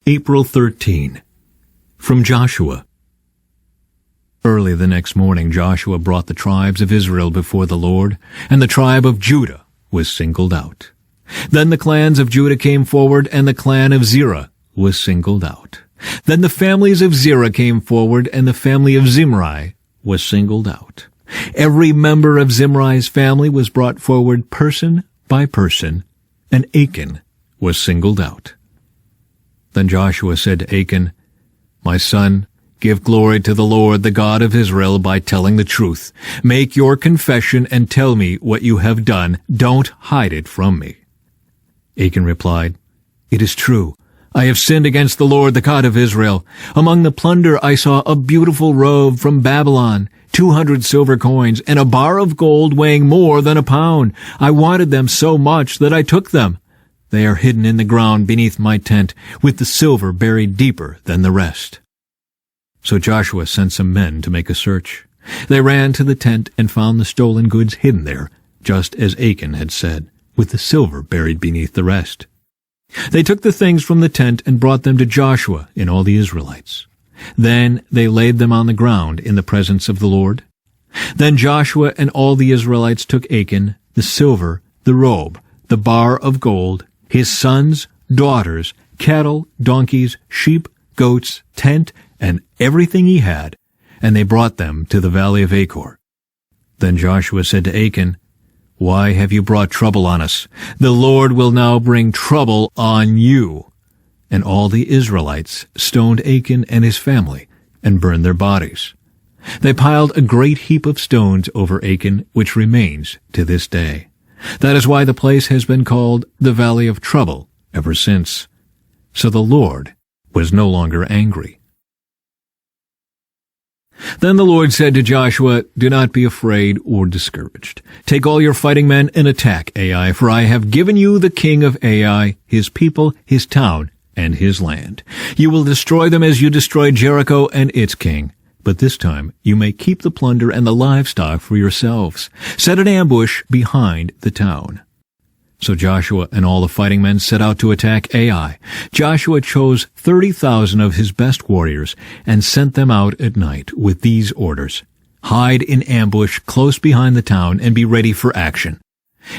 April 13. From Joshua. Early the next morning Joshua brought the tribes of Israel before the Lord, and the tribe of Judah was singled out. Then the clans of Judah came forward, and the clan of Zerah was singled out. Then the families of Zerah came forward, and the family of Zimri was singled out. Every member of Zimri's family was brought forward person by person, and Achan was singled out. Then Joshua said to Achan, "My son, give glory to the Lord, the God of Israel, by telling the truth. Make your confession and tell me what you have done. Don't hide it from me." Achan replied, "It is true. I have sinned against the Lord, the God of Israel. Among the plunder I saw a beautiful robe from Babylon, 200 silver coins, and a bar of gold weighing more than a pound. I wanted them so much that I took them. They are hidden in the ground beneath my tent, with the silver buried deeper than the rest." So Joshua sent some men to make a search. They ran to the tent and found the stolen goods hidden there, just as Achan had said, with the silver buried beneath the rest. They took the things from the tent and brought them to Joshua and all the Israelites. Then they laid them on the ground in the presence of the Lord. Then Joshua and all the Israelites took Achan, the silver, the robe, the bar of gold, his sons, daughters, cattle, donkeys, sheep, goats, tent, and everything he had, and they brought them to the valley of Achor. Then Joshua said to Achan, "Why have you brought trouble on us? The Lord will now bring trouble on you." And all the Israelites stoned Achan and his family and burned their bodies. They piled a great heap of stones over Achan, which remains to this day. That is why the place has been called the Valley of Trouble ever since. So the Lord was no longer angry. Then the Lord said to Joshua, "Do not be afraid or discouraged. Take all your fighting men and attack Ai, for I have given you the king of Ai, his people, his town, and his land. You will destroy them as you destroyed Jericho and its king. But this time you may keep the plunder and the livestock for yourselves. Set an ambush behind the town." So Joshua and all the fighting men set out to attack Ai. Joshua chose 30,000 of his best warriors and sent them out at night with these orders: "Hide in ambush close behind the town and be ready for action.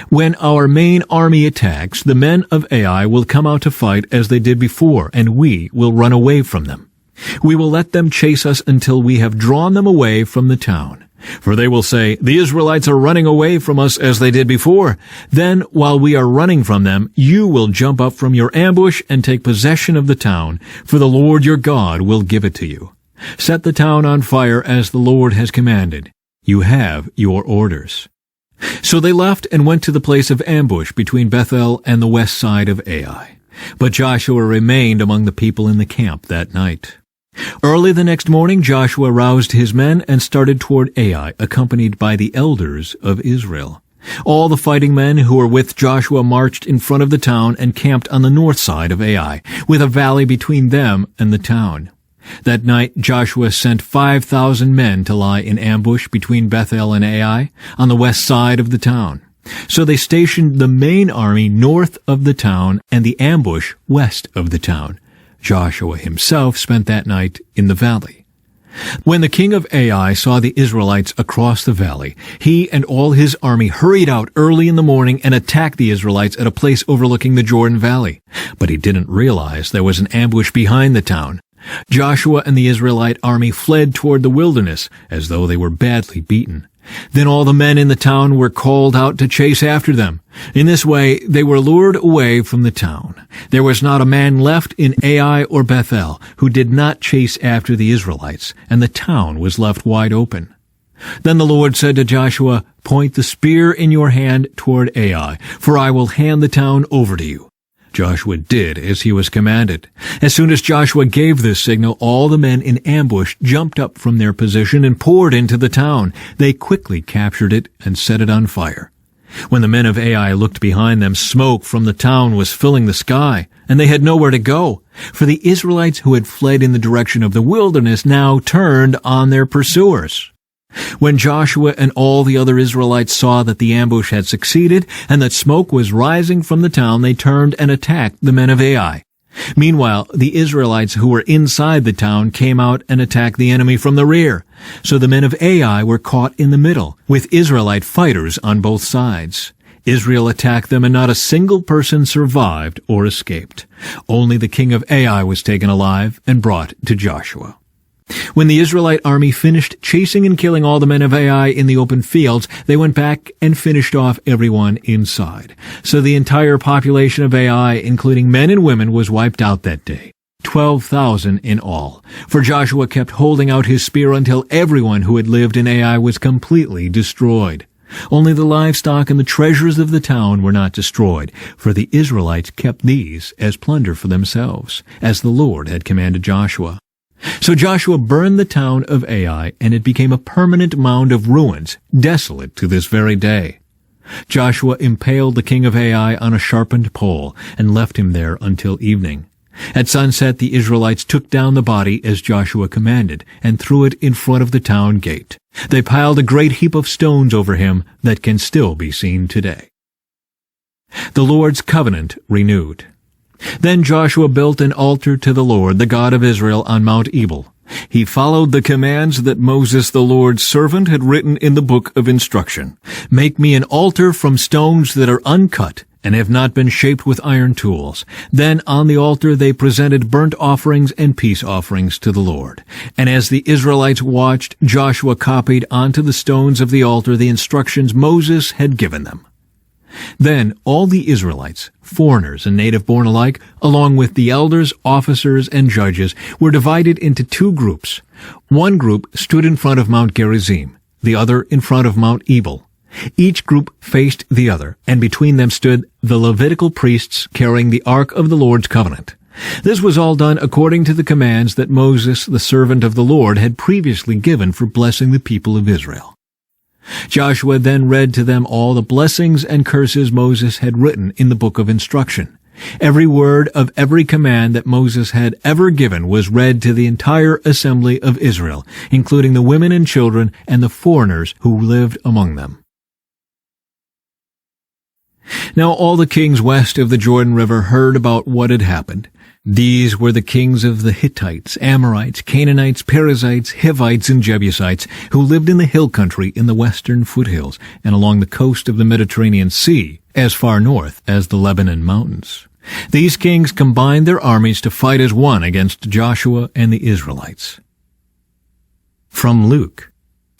When our main army attacks, the men of Ai will come out to fight as they did before, and we will run away from them. We will let them chase us until we have drawn them away from the town. For they will say, 'The Israelites are running away from us as they did before.' Then, while we are running from them, you will jump up from your ambush and take possession of the town, for the Lord your God will give it to you. Set the town on fire as the Lord has commanded. You have your orders." So they left and went to the place of ambush between Bethel and the west side of Ai. But Joshua remained among the people in the camp that night. Early the next morning Joshua roused his men and started toward Ai, accompanied by the elders of Israel. All the fighting men who were with Joshua marched in front of the town and camped on the north side of Ai, with a valley between them and the town. That night Joshua sent 5,000 men to lie in ambush between Bethel and Ai, on the west side of the town. So they stationed the main army north of the town and the ambush west of the town. Joshua himself spent that night in the valley. When the king of Ai saw the Israelites across the valley, he and all his army hurried out early in the morning and attacked the Israelites at a place overlooking the Jordan Valley. But he didn't realize there was an ambush behind the town. Joshua and the Israelite army fled toward the wilderness as though they were badly beaten. Then all the men in the town were called out to chase after them. In this way they were lured away from the town. There was not a man left in Ai or Bethel who did not chase after the Israelites, and the town was left wide open. Then the Lord said to Joshua, "Point the spear in your hand toward Ai, for I will hand the town over to you." Joshua did as he was commanded. As soon as Joshua gave this signal, all the men in ambush jumped up from their position and poured into the town. They quickly captured it and set it on fire. When the men of Ai looked behind them, smoke from the town was filling the sky, and they had nowhere to go, for the Israelites who had fled in the direction of the wilderness now turned on their pursuers. When Joshua and all the other Israelites saw that the ambush had succeeded and that smoke was rising from the town, they turned and attacked the men of Ai. Meanwhile, the Israelites who were inside the town came out and attacked the enemy from the rear. So the men of Ai were caught in the middle, with Israelite fighters on both sides. Israel attacked them, and not a single person survived or escaped. Only the king of Ai was taken alive and brought to Joshua. When the Israelite army finished chasing and killing all the men of Ai in the open fields, they went back and finished off everyone inside. So the entire population of Ai, including men and women, was wiped out that day. 12,000 in all. For Joshua kept holding out his spear until everyone who had lived in Ai was completely destroyed. Only the livestock and the treasures of the town were not destroyed, for the Israelites kept these as plunder for themselves, as the Lord had commanded Joshua. So Joshua burned the town of Ai, and it became a permanent mound of ruins, desolate to this very day. Joshua impaled the king of Ai on a sharpened pole, and left him there until evening. At sunset the Israelites took down the body as Joshua commanded, and threw it in front of the town gate. They piled a great heap of stones over him that can still be seen today. The Lord's covenant renewed. Then Joshua built an altar to the Lord, the God of Israel, on Mount Ebal. He followed the commands that Moses, the Lord's servant, had written in the book of instruction. Make me an altar from stones that are uncut and have not been shaped with iron tools. Then on the altar they presented burnt offerings and peace offerings to the Lord. And as the Israelites watched, Joshua copied onto the stones of the altar the instructions Moses had given them. Then all the Israelites, foreigners and native-born alike, along with the elders, officers, and judges, were divided into two groups. One group stood in front of Mount Gerizim, the other in front of Mount Ebal. Each group faced the other, and between them stood the Levitical priests carrying the Ark of the Lord's covenant. This was all done according to the commands that Moses, the servant of the Lord, had previously given for blessing the people of Israel. Joshua then read to them all the blessings and curses Moses had written in the book of instruction. Every word of every command that Moses had ever given was read to the entire assembly of Israel, including the women and children and the foreigners who lived among them. Now all the kings west of the Jordan River heard about what had happened. These were the kings of the Hittites, Amorites, Canaanites, Perizzites, Hivites, and Jebusites, who lived in the hill country in the western foothills and along the coast of the Mediterranean Sea, as far north as the Lebanon mountains. These kings combined their armies to fight as one against Joshua and the Israelites. From Luke,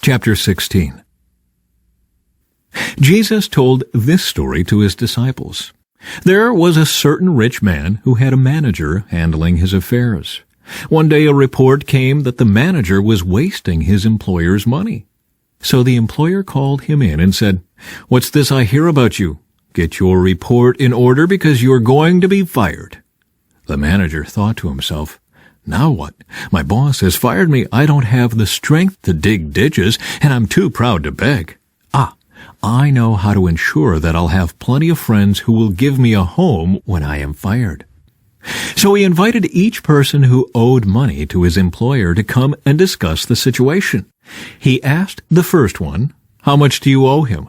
chapter 16. Jesus told this story to his disciples. There was a certain rich man who had a manager handling his affairs. One day a report came that the manager was wasting his employer's money. So the employer called him in and said, "What's this I hear about you? Get your report in order because you're going to be fired." The manager thought to himself, "Now what? My boss has fired me. I don't have the strength to dig ditches, and I'm too proud to beg. I know how to ensure that I'll have plenty of friends who will give me a home when I am fired." So he invited each person who owed money to his employer to come and discuss the situation. He asked the first one, "How much do you owe him?"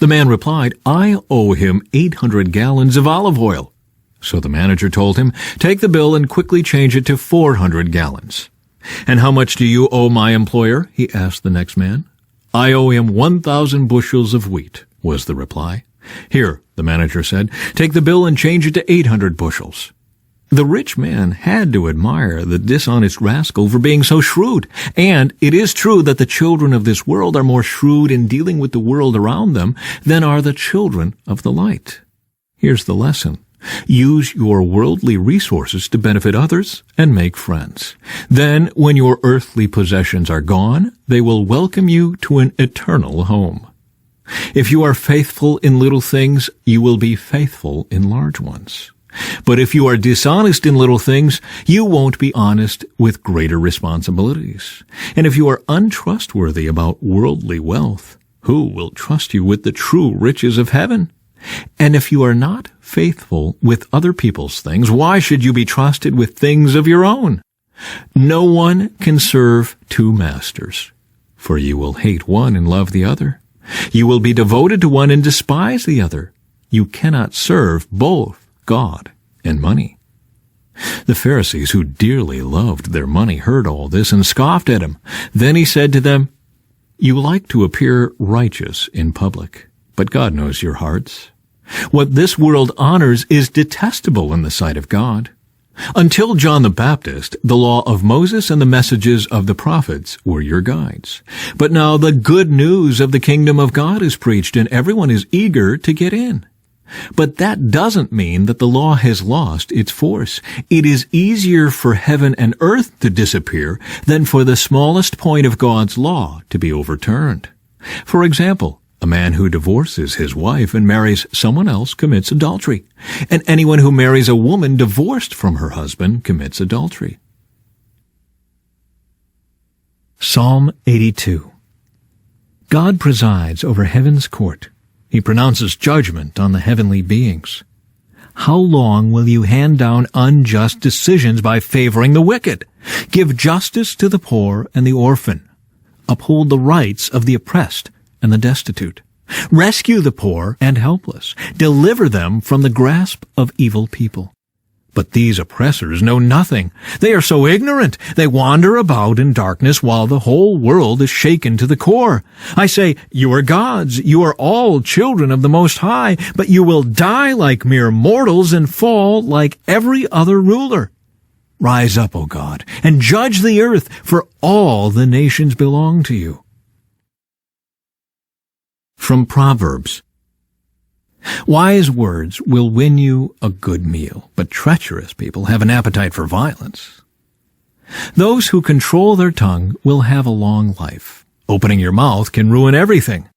The man replied, "I owe him 800 gallons of olive oil." So the manager told him, "Take the bill and quickly change it to 400 gallons. "And how much do you owe my employer?" he asked the next man. "I owe him 1,000 bushels of wheat," was the reply. "Here," the manager said, "take the bill and change it to 800 bushels. The rich man had to admire the dishonest rascal for being so shrewd. And it is true that the children of this world are more shrewd in dealing with the world around them than are the children of the light. Here's the lesson. Use your worldly resources to benefit others and make friends. Then, when your earthly possessions are gone, they will welcome you to an eternal home. If you are faithful in little things, you will be faithful in large ones. But if you are dishonest in little things, you won't be honest with greater responsibilities. And if you are untrustworthy about worldly wealth, who will trust you with the true riches of heaven? And if you are not faithful with other people's things, why should you be trusted with things of your own? No one can serve two masters, for you will hate one and love the other. You will be devoted to one and despise the other. You cannot serve both God and money. The Pharisees, who dearly loved their money, heard all this and scoffed at him. Then he said to them, "You like to appear righteous in public, but God knows your hearts. What this world honors is detestable in the sight of God. Until John the Baptist, the law of Moses and the messages of the prophets were your guides. But now the good news of the kingdom of God is preached, and everyone is eager to get in. But that doesn't mean that the law has lost its force. It is easier for heaven and earth to disappear than for the smallest point of God's law to be overturned. For example, a man who divorces his wife and marries someone else commits adultery, and anyone who marries a woman divorced from her husband commits adultery." Psalm 82. God presides over heaven's court. He pronounces judgment on the heavenly beings. How long will you hand down unjust decisions by favoring the wicked? Give justice to the poor and the orphan. Uphold the rights of the oppressed and the destitute. Rescue the poor and helpless. Deliver them from the grasp of evil people. But these oppressors know nothing. They are so ignorant. They wander about in darkness while the whole world is shaken to the core. I say, you are gods. You are all children of the Most High, but you will die like mere mortals and fall like every other ruler. Rise up, O God, and judge the earth, for all the nations belong to you. From Proverbs. Wise words will win you a good meal, but treacherous people have an appetite for violence. Those who control their tongue will have a long life. Opening your mouth can ruin everything.